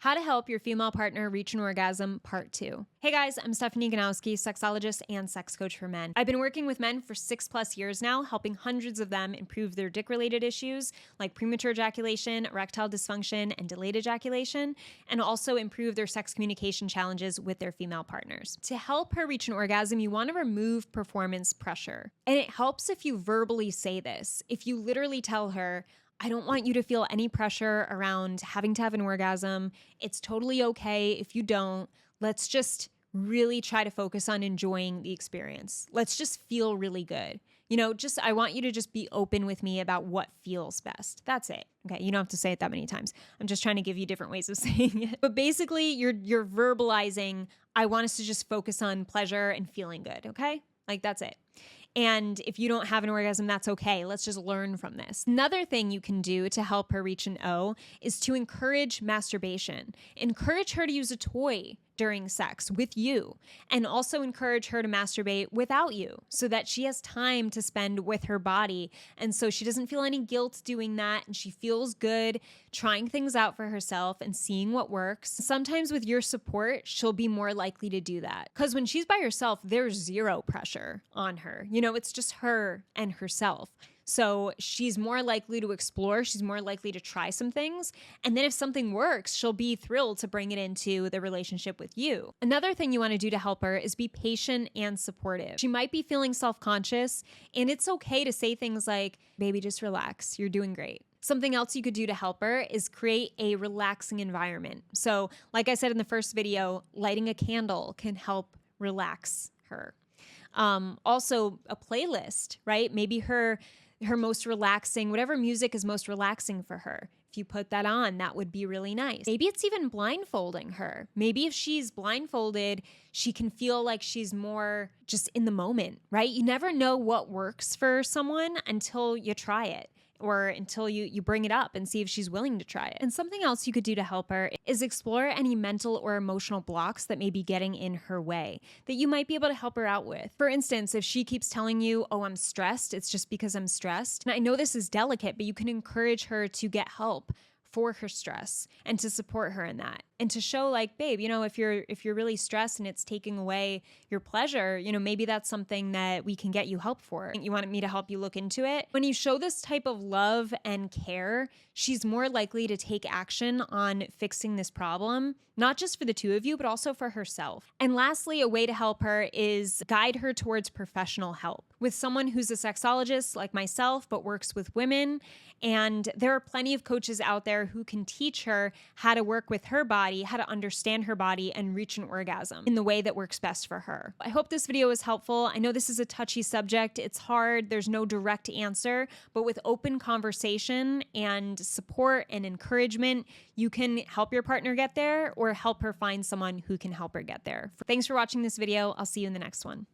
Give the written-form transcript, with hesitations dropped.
How to Help Your Female Partner Reach an Orgasm, Part 2. Hey guys, I'm Stephanie Ganowski, sexologist and sex coach for men. I've been working with men for 6+ years now, helping hundreds of them improve their dick-related issues like premature ejaculation, erectile dysfunction, and delayed ejaculation, and also improve their sex communication challenges with their female partners. To help her reach an orgasm, you want to remove performance pressure. And it helps if you verbally say this. If you literally tell her, I don't want you to feel any pressure around having to have an orgasm. It's totally okay if you don't. Let's just really try to focus on enjoying the experience. Let's just feel really good. I want you to just be open with me about what feels best. That's it. Okay, you don't have to say it that many times. I'm just trying to give you different ways of saying it. But basically, you're verbalizing, I want us to just focus on pleasure and feeling good, okay? Like that's it. And if you don't have an orgasm, that's okay. Let's just learn from this. Another thing you can do to help her reach an O is to encourage masturbation. Encourage her to use a toy during sex with you, and also encourage her to masturbate without you so that she has time to spend with her body. And so she doesn't feel any guilt doing that, and she feels good trying things out for herself and seeing what works. Sometimes with your support, she'll be more likely to do that. Because when she's by herself, there's zero pressure on her. It's just her and herself. So she's more likely to explore. She's more likely to try some things. And then if something works, she'll be thrilled to bring it into the relationship with you. Another thing you want to do to help her is be patient and supportive. She might be feeling self-conscious, and it's okay to say things like, baby, just relax. You're doing great. Something else you could do to help her is create a relaxing environment. So like I said in the first video, lighting a candle can help relax her. Also a playlist, right? Maybe her most relaxing, whatever music is most relaxing for her. If you put that on, that would be really nice. Maybe it's even blindfolding her. Maybe if she's blindfolded, she can feel like she's more just in the moment, right? You never know what works for someone until you try it, or until you bring it up and see if she's willing to try it. And something else you could do to help her is explore any mental or emotional blocks that may be getting in her way that you might be able to help her out with. For instance, if she keeps telling you, oh, I'm stressed, it's just because I'm stressed. And I know this is delicate, but you can encourage her to get help for her stress and to support her in that. And to show like, babe, if you're really stressed and it's taking away your pleasure, maybe that's something that we can get you help for. You wanted me to help you look into it. When you show this type of love and care, she's more likely to take action on fixing this problem, not just for the two of you, but also for herself. And lastly, a way to help her is guide her towards professional help with someone who's a sexologist like myself, but works with women. And there are plenty of coaches out there who can teach her how to work with her body, how to understand her body and reach an orgasm in the way that works best for her. I hope this video was helpful. I know this is a touchy subject. It's hard. There's no direct answer, but with open conversation and support and encouragement, you can help your partner get there or help her find someone who can help her get there. Thanks for watching this video. I'll see you in the next one.